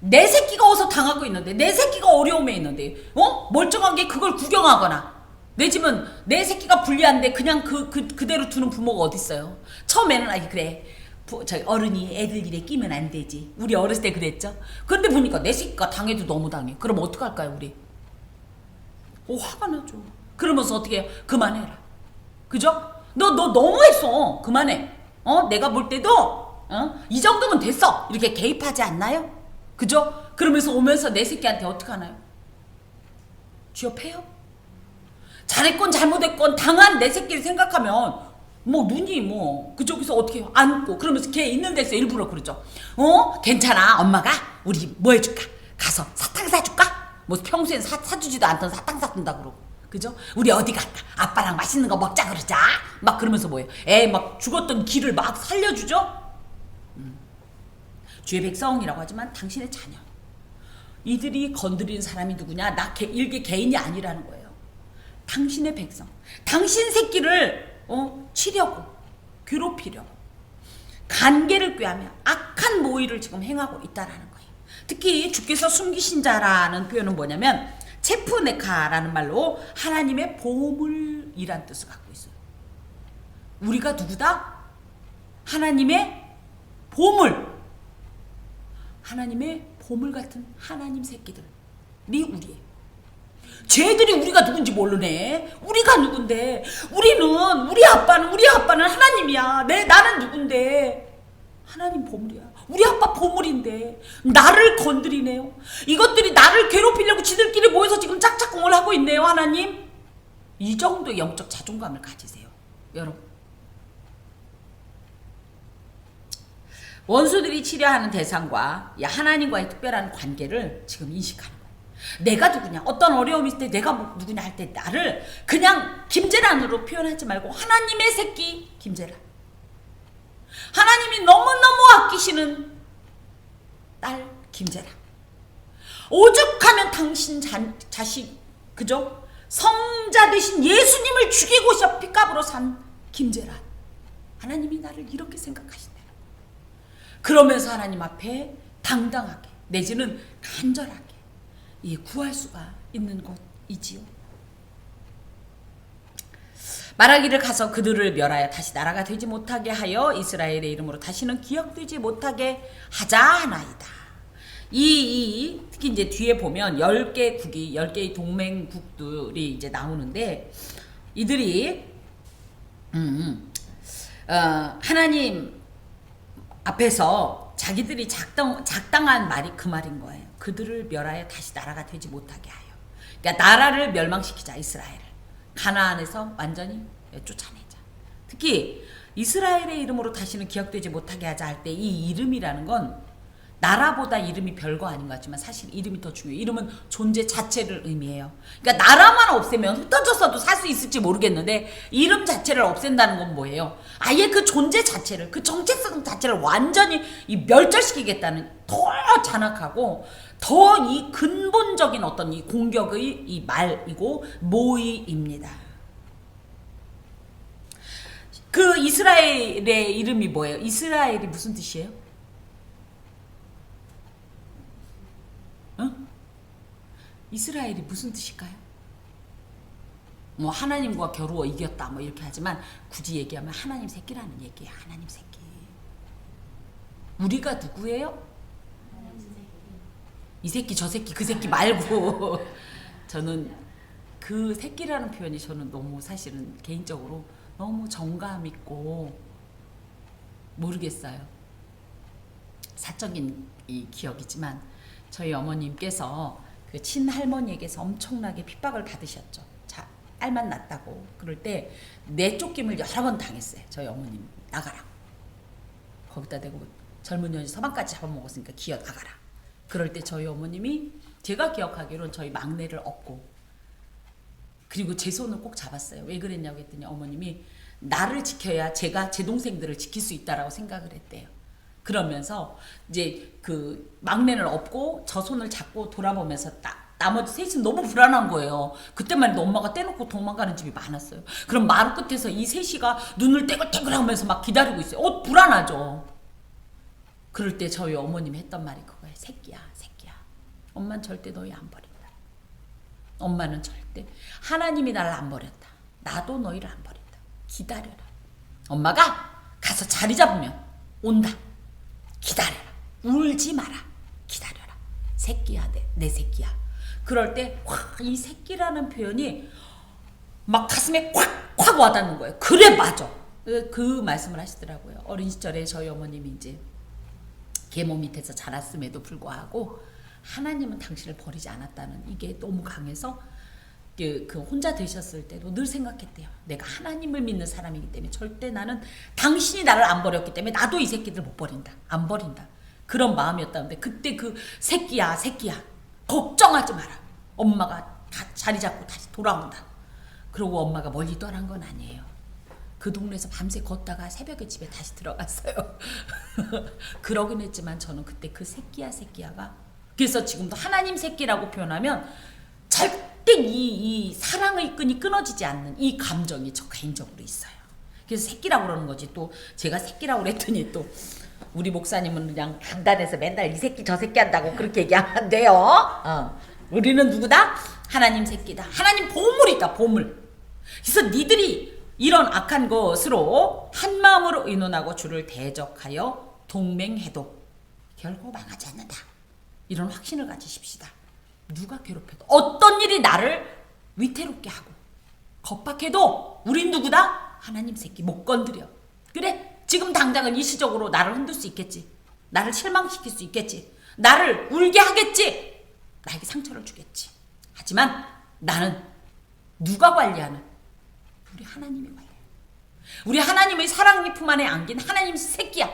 내 새끼가 어서 당하고 있는데, 내 새끼가 어려움에 있는데, 멀쩡하게 그걸 구경하거나, 내지면 내 새끼가 불리한데 그냥 그대로 두는 부모가 어딨어요. 처음에는 아니 그래, 저기 어른이 애들 일에 끼면 안 되지. 우리 어렸을 때 그랬죠. 그런데 보니까 내 새끼가 당해도 너무 당해. 그럼 어떡할까요 우리? 화가 나죠. 그러면서 어떻게 해요? 그만해라. 그죠? 너 너무했어. 그만해. 내가 볼 때도 이 정도면 됐어. 이렇게 개입하지 않나요? 그죠? 그러면서 오면서 내 새끼한테 어떡하나요? 취업해요? 잘했건 잘못했건 당한 내 새끼를 생각하면 뭐 눈이 뭐 그쪽에서 어떻게 안고 그러면서 걔 있는 데서 일부러 그러죠. 괜찮아 엄마가 우리 뭐 해줄까? 가서 사탕 사줄까? 뭐 평소엔 사주지도 않던 사탕 사준다 그러고 그죠? 우리 어디 갈까? 아빠랑 맛있는 거 먹자 그러자. 막 그러면서 뭐예요? 애 막 죽었던 기를 막 살려주죠? 주의 백성이라고 하지만 당신의 자녀. 이들이 건드린 사람이 누구냐? 나 일개 개인이 아니라는 거예요. 당신의 백성. 당신 새끼를 치려고 괴롭히려고 관계를 꾀하며 악한 모의를 지금 행하고 있다라는 거예요. 특히 주께서 숨기신 자라는 표현은 뭐냐면 체프네카라는 말로 하나님의 보물이란 뜻을 갖고 있어요. 우리가 누구다? 하나님의 보물. 하나님의 보물 같은 하나님 새끼들이 우리의 쟤들이 우리가 누군지 모르네. 우리가 누군데? 우리 아빠는 하나님이야. 나는 누군데? 하나님 보물이야. 우리 아빠 보물인데 나를 건드리네요. 이것들이 나를 괴롭히려고 지들끼리 모여서 지금 짝짝꿍을 하고 있네요. 하나님, 이 정도의 영적 자존감을 가지세요, 여러분. 원수들이 치려하는 대상과 하나님과의 특별한 관계를 지금 인식하는 거예요. 내가 누구냐, 어떤 어려움이 있을 때 내가 누구냐 할 때 나를 그냥 김재란으로 표현하지 말고 하나님의 새끼 김재란, 하나님이 너무너무 아끼시는 딸 김재란, 오죽하면 당신 자식 그죠? 성자 되신 예수님을 죽이고 싶어 피값으로 산 김재란, 하나님이 나를 이렇게 생각하신다. 그러면서 하나님 앞에 당당하게 내지는 간절하게 구할 수가 있는 곳이지요. 말하기를 가서 그들을 멸하여 다시 나라가 되지 못하게 하여 이스라엘의 이름으로 다시는 기억되지 못하게 하자 하나이다. 특히 이제 뒤에 보면 10개 국이 10개의 동맹국들이 이제 나오는데 이들이 하나님 앞에서 자기들이 작당한 말이 그 말인 거예요. 그들을 멸하여 다시 나라가 되지 못하게 하여. 그러니까 나라를 멸망시키자, 이스라엘을. 가나안에서 완전히 쫓아내자. 특히 이스라엘의 이름으로 다시는 기억되지 못하게 하자 할 때 이 이름이라는 건 나라보다 이름이 별거 아닌 것 같지만 사실 이름이 더 중요해요. 이름은 존재 자체를 의미해요. 그러니까 나라만 없애면 흩어졌어도 살 수 있을지 모르겠는데 이름 자체를 없앤다는 건 뭐예요? 아예 그 존재 자체를, 그 정체성 자체를 완전히 멸절시키겠다는 더 잔악하고 더 이 근본적인 어떤 이 공격의 이 말이고 모의입니다. 그 이스라엘의 이름이 뭐예요? 이스라엘이 무슨 뜻이에요? 이스라엘이 무슨 뜻일까요? 뭐 하나님과 겨루어 이겼다 뭐 이렇게 하지만 굳이 얘기하면 하나님 새끼라는 얘기예요. 하나님 새끼. 우리가 누구예요? 이 새끼 저 새끼 그 새끼 말고 저는 그 새끼라는 표현이 저는 너무 사실은 개인적으로 너무 정감 있고 모르겠어요. 사적인 이 기억이지만 저희 어머님께서 그 친할머니에게서 엄청나게 핍박을 받으셨죠. 자, 딸만 낳았다고. 그럴 때 내쫓김을 여러 번 당했어요. 저희 어머님 나가라. 거기다 대고 젊은 년이 서방까지 잡아먹었으니까 기어 나가라. 그럴 때 저희 어머님이 제가 기억하기로는 저희 막내를 업고 그리고 제 손을 꼭 잡았어요. 왜 그랬냐고 했더니 어머님이 나를 지켜야 제가 제 동생들을 지킬 수 있다라고 생각을 했대요. 그러면서 이제 그 막내를 업고 저 손을 잡고 돌아보면서 나머지 셋은 너무 불안한 거예요. 그때만 해도 엄마가 떼놓고 도망가는 집이 많았어요. 그럼 마루 끝에서 이 셋이가 눈을 떼글떼글 하면서 막 기다리고 있어요. 불안하죠. 그럴 때 저희 어머님이 했던 말이 그거예요. 새끼야, 새끼야. 엄마는 절대 너희 안 버린다. 엄마는 절대 하나님이 나를 안 버렸다. 나도 너희를 안 버린다. 기다려라. 엄마가 가서 자리 잡으면 온다. 기다려라. 울지 마라. 기다려라. 새끼야, 내 새끼야. 그럴 때 이 새끼라는 표현이 막 가슴에 콱콱 와닿는 거예요. 그래, 맞아. 그 말씀을 하시더라고요. 어린 시절에 저희 어머님이 이제 계모 밑에서 자랐음에도 불구하고 하나님은 당신을 버리지 않았다는 이게 너무 강해서 그 혼자 되셨을 때도 늘 생각했대요. 내가 하나님을 믿는 사람이기 때문에 절대 나는 당신이 나를 안 버렸기 때문에 나도 이 새끼들 못 버린다. 안 버린다. 그런 마음이었다는데 그때 그 새끼야 걱정하지 마라. 엄마가 다 자리 잡고 다시 돌아온다. 그러고 엄마가 멀리 떠난 건 아니에요. 그 동네에서 밤새 걷다가 새벽에 집에 다시 들어갔어요. 그러긴 했지만 저는 그때 그 새끼야가 그래서 지금도 하나님 새끼라고 표현하면 절대 이 사랑의 끈이 끊어지지 않는 이 감정이 저 개인적으로 있어요. 그래서 새끼라고 그러는 거지. 또 제가 새끼라고 그랬더니 또 우리 목사님은 그냥 강단에서 맨날 이 새끼 저 새끼 한다고 그렇게 얘기하면 안 돼요. 우리는 누구다? 하나님 새끼다. 하나님 보물이다. 보물. 그래서 니들이 이런 악한 것으로 한 마음으로 의논하고 주를 대적하여 동맹해도 결코 망하지 않는다. 이런 확신을 가지십시다. 누가 괴롭혀도 어떤 일이 나를 위태롭게 하고 겁박해도 우린 누구다? 하나님 새끼 못 건드려. 그래 지금 당장은 일시적으로 나를 흔들 수 있겠지. 나를 실망시킬 수 있겠지. 나를 울게 하겠지. 나에게 상처를 주겠지. 하지만 나는 누가 관리하는? 우리 하나님이 관리해. 우리 하나님의 사랑의 품 안에 안긴 하나님 새끼야.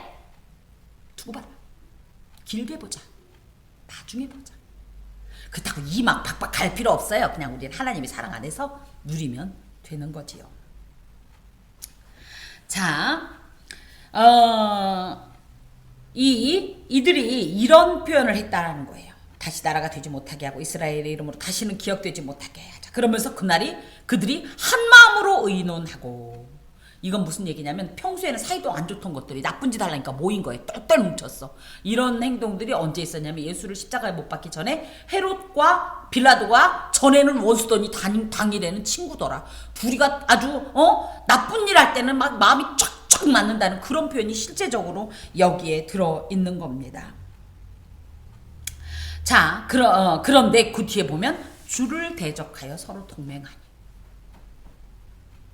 두고 봐라. 길게 보자. 나중에 보자. 그렇다고 이 막 박박 갈 필요 없어요. 그냥 우리는 하나님의 사랑 안에서 누리면 되는 거지요. 자, 이들이 이런 표현을 했다라는 거예요. 다시 나라가 되지 못하게 하고 이스라엘의 이름으로 다시는 기억되지 못하게 하자. 그러면서 그들이 한 마음으로 의논하고. 이건 무슨 얘기냐면 평소에는 사이도 안 좋던 것들이 나쁜 짓 하려니까 모인 거예요. 똘똘 뭉쳤어. 이런 행동들이 언제 있었냐면 예수를 십자가에 못 박기 전에 헤롯과 빌라도가 전에는 원수더니 당일에는 친구더라. 둘이가 아주 나쁜 일 할 때는 막 마음이 쫙쫙 맞는다는 그런 표현이 실제적으로 여기에 들어있는 겁니다. 자, 그런데 그 뒤에 보면 주를 대적하여 서로 동맹하니.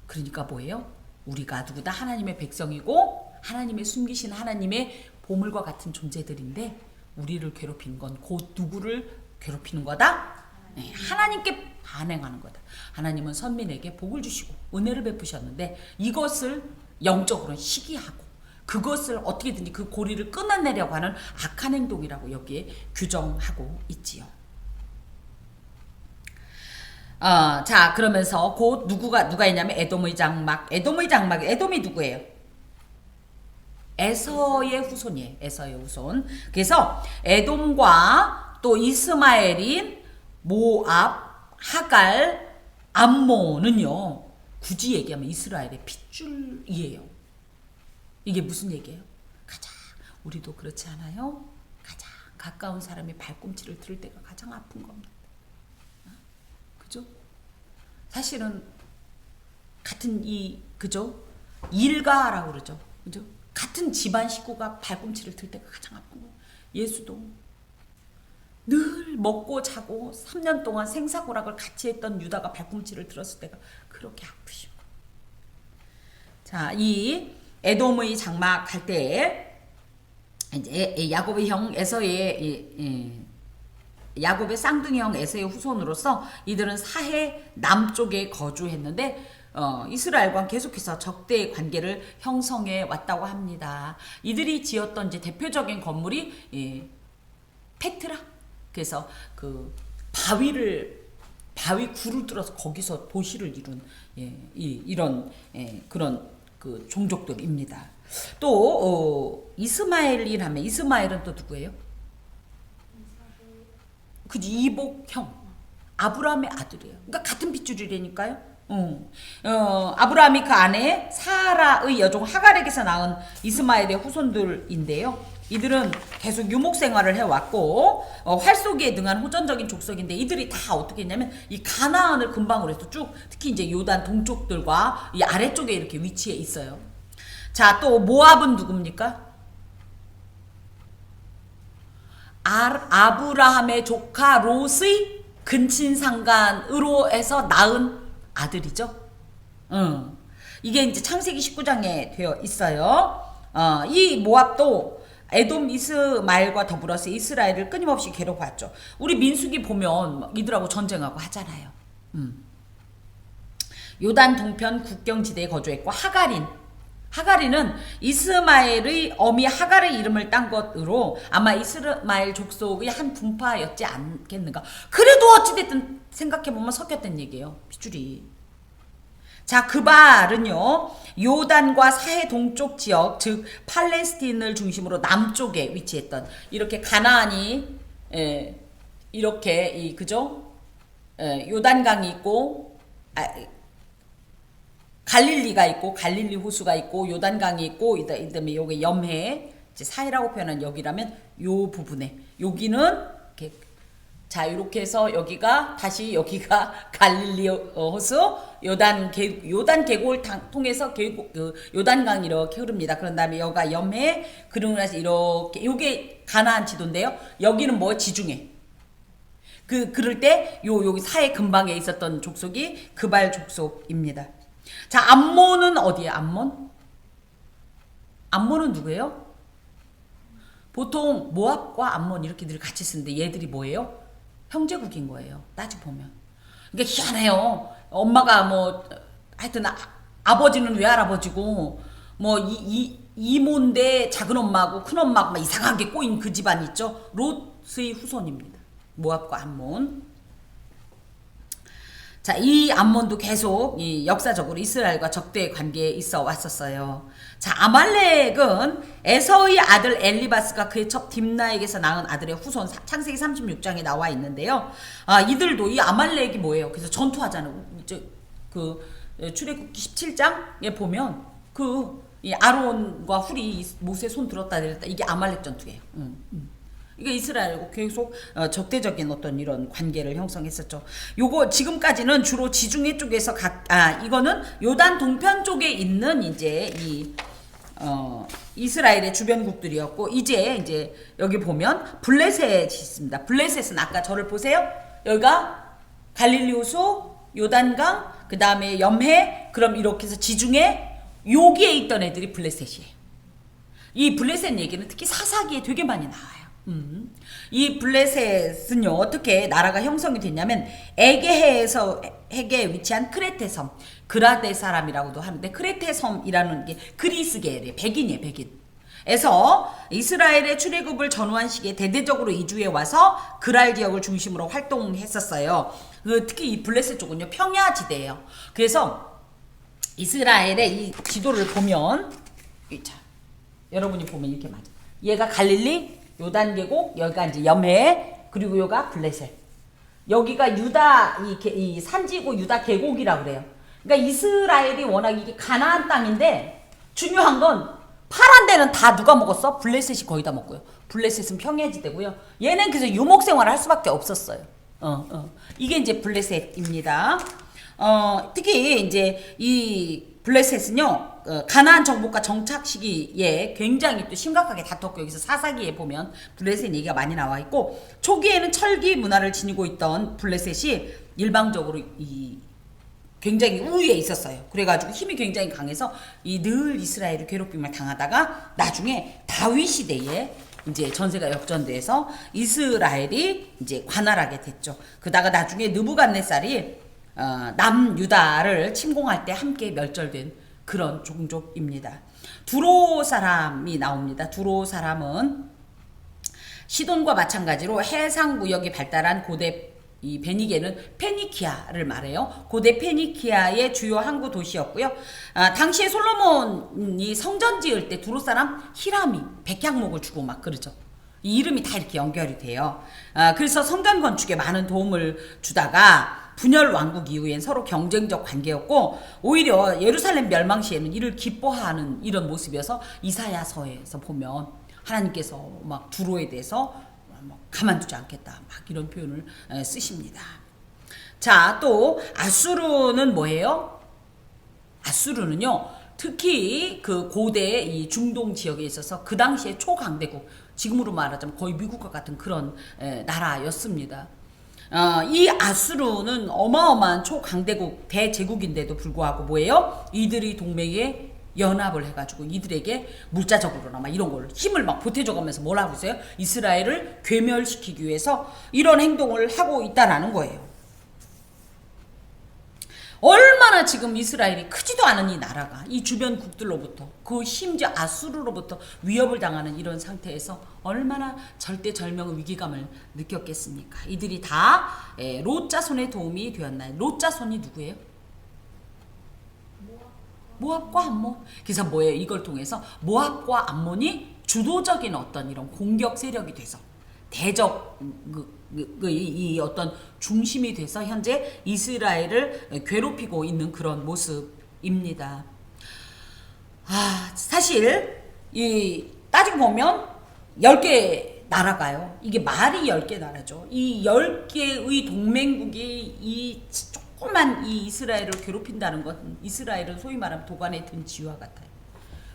그러니까 뭐예요? 우리가 누구다? 하나님의 백성이고 하나님의 숨기신 하나님의 보물과 같은 존재들인데 우리를 괴롭히는 건 곧 누구를 괴롭히는 거다? 네, 하나님께 반행하는 거다. 하나님은 선민에게 복을 주시고 은혜를 베푸셨는데 이것을 영적으로는 시기하고 그것을 어떻게든지 그 고리를 끊어내려고 하는 악한 행동이라고 여기에 규정하고 있지요. 자, 그러면서 곧 누가 있냐면 에돔이 누구예요? 에서의 후손이에요. 에서의 후손. 그래서 에돔과 또 이스마엘인 모압, 하갈, 암몬은요. 굳이 얘기하면 이스라엘의 핏줄이에요. 이게 무슨 얘기예요? 가장 우리도 그렇지 않아요? 가장 가까운 사람의 발꿈치를 들을 때가 가장 아픈 겁니다. 그죠? 사실은 같은 그죠? 일가라고 그러죠. 그죠? 같은 집안 식구가 발꿈치를 들 때가 가장 아픈 거예요. 예수도 늘 먹고 자고 3년 동안 생사고락을 같이 했던 유다가 발꿈치를 들었을 때가 그렇게 아프시고. 자, 이 에돔의 장막 할 때 이제 야곱의 형 에서의 야곱의 쌍둥이 형 에서의 후손으로서 이들은 사해 남쪽에 거주했는데 이스라엘과 계속해서 적대의 관계를 형성해 왔다고 합니다. 이들이 지었던 이제 대표적인 건물이 페트라. 그래서 그 바위 굴을 뚫어서 거기서 도시를 이룬 이런 그런 그 종족들입니다. 또 이스마엘이라면 이스마엘은 또 누구예요? 그지, 이복형 아브라함의 아들이에요. 그러니까 같은 핏줄이라니까요. 아브라함이 그 아내 사라의 여종 하갈에게서 낳은 이스마엘의 후손들인데요. 이들은 계속 유목 생활을 해왔고 활쏘기에 능한 호전적인 족속인데 이들이 다 어떻게 했냐면 이 가나안을 근방으로 해서 쭉 특히 이제 요단 동쪽들과 이 아래쪽에 이렇게 위치해 있어요. 자, 또 모압은 누굽니까? 아브라함의 조카 롯의 근친상간으로 해서 낳은 아들이죠. 이게 이제 창세기 19장에 되어 있어요. 이 모압도 에돔 이스마엘과 더불어서 이스라엘을 끊임없이 괴롭혔죠. 우리 민수기 보면 이들하고 전쟁하고 하잖아요. 요단 동편 국경지대에 거주했고 하가린은 이스마엘의 어미 하갈의 이름을 딴 것으로 아마 이스마엘 족속의 한 분파였지 않겠는가. 그래도 어찌됐든 생각해보면 섞였던 얘기예요. 핏줄이. 자, 그발은요 요단과 사해 동쪽 지역, 즉 팔레스틴을 중심으로 남쪽에 위치했던, 이렇게 가나안이 이렇게 그죠? 요단강이 있고 갈릴리가 있고, 갈릴리 호수가 있고, 요단강이 있고, 이다음에 여기 염해, 이제 사해라고 표현한 여기라면 요 부분에, 여기는 이렇게, 자, 이렇게 해서 여기가 다시 여기가 갈릴리 호수, 요단 계곡을 통해서 요단강이 이렇게 흐릅니다. 그런 다음에 여기가 염해, 그러고 나서 이렇게, 요게 가나안 지도인데요. 여기는 뭐 지중해. 그럴 때 여기 사해 근방에 있었던 족속이 그발 족속입니다. 자, 암몬은 어디에? 암몬은 누구예요? 보통 모압과 암몬 이렇게 늘 같이 쓰는데 얘들이 뭐예요? 형제국인 거예요. 따지고 보면. 그러니까 희한해요. 엄마가 뭐 하여튼 아버지는 외할아버지고 뭐 이모인데 작은 엄마하고 큰 엄마하고 막 이상하게 꼬인 그 집안 있죠. 롯의 후손입니다. 모압과 암몬. 자, 이 암몬도 계속 역사적으로 이스라엘과 적대 관계에 있어 왔었어요. 자, 아말렉은 에서의 아들 엘리바스가 그의 첩 딥나에게서 낳은 아들의 후손, 창세기 36장에 나와 있는데요. 이들도 이 아말렉이 뭐예요? 그래서 전투하잖아요. 출애굽기 17장에 보면 이 아론과 훌이 모세 손 들었다 내렸다, 이게 아말렉 전투예요. 이게 이스라엘하고 계속 적대적인 어떤 이런 관계를 형성했었죠. 요거 지금까지는 주로 지중해 쪽에서 이거는 요단 동편 쪽에 있는 이제 이스라엘의 주변국들이었고, 이제 여기 보면 블레셋이 있습니다. 블레셋은 아까 저를 보세요. 여기가 갈릴리 호수, 요단강, 그 다음에 염해, 그럼 이렇게 해서 지중해, 여기에 있던 애들이 블레셋이에요. 이 블레셋 얘기는 특히 사사기에 되게 많이 나와요. 이 블레셋은요 어떻게 나라가 형성이 됐냐면, 에게해에 위치한 크레테 섬, 그라데 사람이라고도 하는데, 크레테 섬이라는 게 그리스계예요. 백인이에요, 백인. 에서 이스라엘의 출애굽을 전후한 시기에 대대적으로 이주해 와서 그랄 지역을 중심으로 활동했었어요. 특히 이 블레셋 쪽은요 평야지대예요. 그래서 이스라엘의 이 지도를 보면, 자, 여러분이 보면 이렇게 맞아. 얘가 갈릴리, 요단 계곡, 여기가 이제 염해, 그리고 여기가 블레셋. 여기가 유다, 이 산지고 유다 계곡이라고 그래요. 그러니까 이스라엘이 워낙 이게 가나안 땅인데, 중요한 건 파란 데는 다 누가 먹었어? 블레셋이 거의 다 먹고요. 블레셋은 평야지대고요. 얘는 그래서 유목 생활을 할 수밖에 없었어요. 이게 이제 블레셋입니다. 특히 이제 이 블레셋은요, 가나안 정복과 정착 시기에 굉장히 또 심각하게 다퉜고, 여기서 사사기에 보면 블레셋 얘기가 많이 나와 있고, 초기에는 철기 문화를 지니고 있던 블레셋이 일방적으로 굉장히 우위에 있었어요. 그래가지고 힘이 굉장히 강해서 늘 이스라엘을 괴롭힘을 당하다가 나중에 다윗 시대에 이제 전세가 역전돼서 이스라엘이 이제 관할하게 됐죠. 그러다가 나중에 느부갓네살이 남유다를 침공할 때 함께 멸절된 그런 종족입니다. 두로 사람이 나옵니다. 두로 사람은 시돈과 마찬가지로 해상 무역이 발달한 고대 이 베니게는 페니키아를 말해요. 고대 페니키아의 주요 항구 도시였고요. 당시에 솔로몬이 성전 지을 때 두로 사람 히람이 백향목을 주고 막 그러죠. 이 이름이 다 이렇게 연결이 돼요. 그래서 성전 건축에 많은 도움을 주다가 분열 왕국 이후엔 서로 경쟁적 관계였고, 오히려 예루살렘 멸망 시에는 이를 기뻐하는 이런 모습이어서 이사야서에서 보면 하나님께서 막 두로에 대해서 가만두지 않겠다, 막 이런 표현을 쓰십니다. 자, 또 아수르는 뭐예요? 아수르는요 특히 그 고대 이 중동 지역에 있어서 그 당시에 초강대국, 지금으로 말하자면 거의 미국과 같은 그런 나라였습니다. 이 아수르는 어마어마한 초강대국 대제국인데도 불구하고 뭐예요? 이들이 동맹에 연합을 해가지고 이들에게 물자적으로나 막 이런 걸 힘을 막 보태줘가면서 뭘 하고 있어요? 이스라엘을 괴멸시키기 위해서 이런 행동을 하고 있다라는 거예요. 얼마나 지금 이스라엘이 크지도 않은 이 나라가 이 주변국들로부터 그 심지어 아수르로부터 위협을 당하는 이런 상태에서 얼마나 절대절명의 위기감을 느꼈겠습니까? 이들이 다 롯 자손의 도움이 되었나요? 롯 자손이 누구예요? 모압과 암몬. 그래서 뭐예요? 이걸 통해서 모압과 암몬이 주도적인 어떤 이런 공격 세력이 돼서 대적 이 어떤 중심이 돼서 현재 이스라엘을 괴롭히고 있는 그런 모습입니다. 사실 이 따지고 보면 10개 나라가요. 이게 말이 10개 나라죠. 이 10개의 동맹국이 이 조그만 이 이스라엘을 괴롭힌다는 건 이스라엘은 소위 말하면 도관에 든 지와 같아요.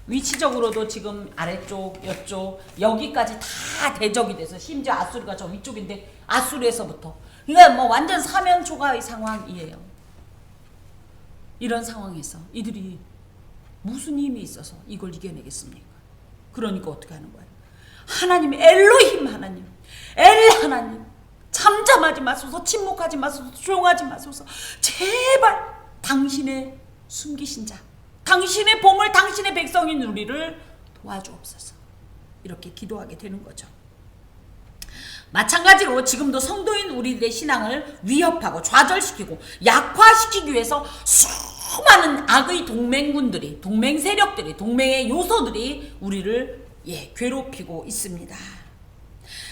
위치적으로도 지금 아래쪽, 옆쪽, 여기까지 다 대적이 돼서 심지어 아수르가 저 위쪽인데 아수르에서부터 그러니까 뭐 완전 사면초가의 상황이에요. 이런 상황에서 이들이 무슨 힘이 있어서 이걸 이겨내겠습니까? 그러니까 어떻게 하는 거예요? 하나님, 엘로힘 하나님, 엘 하나님, 잠잠하지 마소서, 침묵하지 마소서, 조용하지 마소서, 제발 당신의 숨기신 자, 당신의 보물, 당신의 백성인 우리를 도와주옵소서. 이렇게 기도하게 되는 거죠. 마찬가지로 지금도 성도인 우리들의 신앙을 위협하고 좌절시키고 약화시키기 위해서 수많은 악의 동맹군들이, 동맹 세력들이, 동맹의 요소들이 우리를 괴롭히고 있습니다.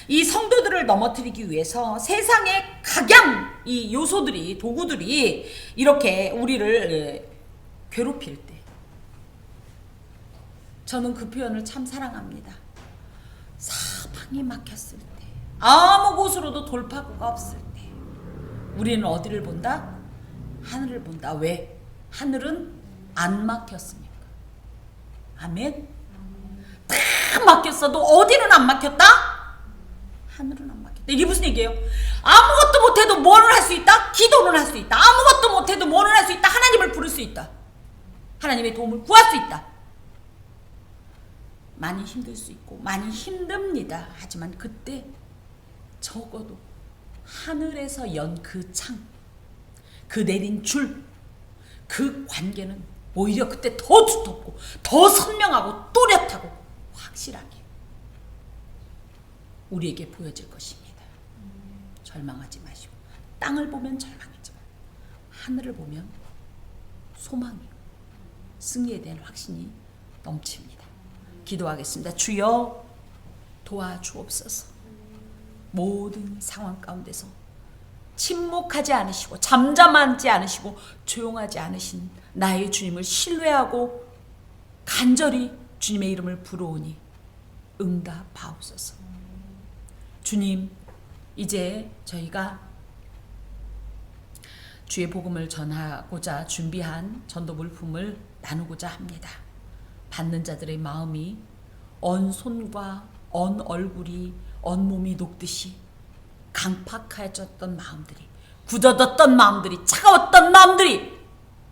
이 성도들을 넘어뜨리기 위해서 세상의 각양 이 요소들이, 도구들이 이렇게 우리를 괴롭힐 때 저는 그 표현을 참 사랑합니다. 사방이 막혔을 때, 아무 곳으로도 돌파구가 없을 때 우리는 어디를 본다? 하늘을 본다. 왜? 하늘은 안 막혔습니까? 아멘. 다 막혔어도 어디는 안 막혔다? 하늘은 안 막혔다. 이게 무슨 얘기예요? 아무것도 못해도 뭐를 할 수 있다? 기도를 할 수 있다. 아무것도 못해도 뭐를 할 수 있다? 하나님을 부를 수 있다. 하나님의 도움을 구할 수 있다. 많이 힘들 수 있고 많이 힘듭니다. 하지만 그때 적어도 하늘에서 연 그 창, 그 내린 줄, 그 관계는 오히려 그때 더 두텁고 더 선명하고 또렷하고 확실하게 우리에게 보여질 것입니다. 절망하지 마시고 땅을 보면 절망이지만 하늘을 보면 소망이, 승리에 대한 확신이 넘칩니다. 기도하겠습니다. 주여 도와주옵소서. 모든 상황 가운데서 침묵하지 않으시고 잠잠하지 않으시고 조용하지 않으신 나의 주님을 신뢰하고 간절히 주님의 이름을 부르오니 응답하옵소서. 주님, 이제 저희가 주의 복음을 전하고자 준비한 전도 물품을 나누고자 합니다. 받는 자들의 마음이 언 손과 언 얼굴이 언 몸이 녹듯이 강팍해졌던 마음들이, 굳어졌던 마음들이, 차가웠던 마음들이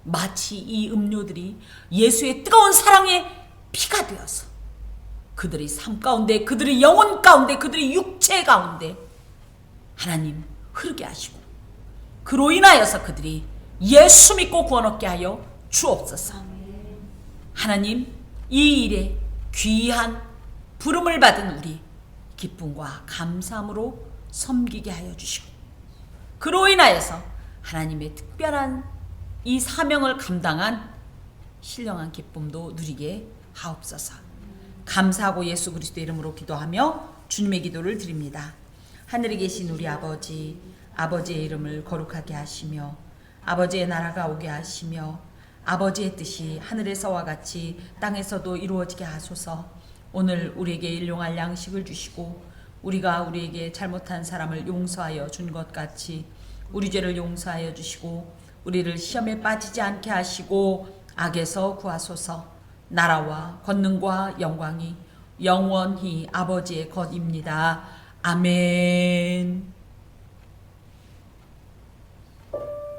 마치 이 음료들이 예수의 뜨거운 사랑의 피가 되어서 그들의 삶 가운데, 그들의 영혼 가운데, 그들의 육체 가운데 하나님 흐르게 하시고 그로 인하여서 그들이 예수 믿고 구원 얻게 하여 주옵소서. 하나님, 이 일에 귀한 부름을 받은 우리 기쁨과 감사함으로 섬기게 하여 주시고 그로 인하여서 하나님의 특별한 이 사명을 감당한 신령한 기쁨도 누리게 하옵소서. 감사하고 예수 그리스도의 이름으로 기도하며 주님의 기도를 드립니다. 하늘에 계신 우리 아버지, 아버지의 이름을 거룩하게 하시며 아버지의 나라가 오게 하시며 아버지의 뜻이 하늘에서와 같이 땅에서도 이루어지게 하소서. 오늘 우리에게 일용할 양식을 주시고 우리가 우리에게 잘못한 사람을 용서하여 준 것 같이 우리 죄를 용서하여 주시고 우리를 시험에 빠지지 않게 하시고 악에서 구하소서. 나라와 권능과 영광이 영원히 아버지의 것입니다. 아멘.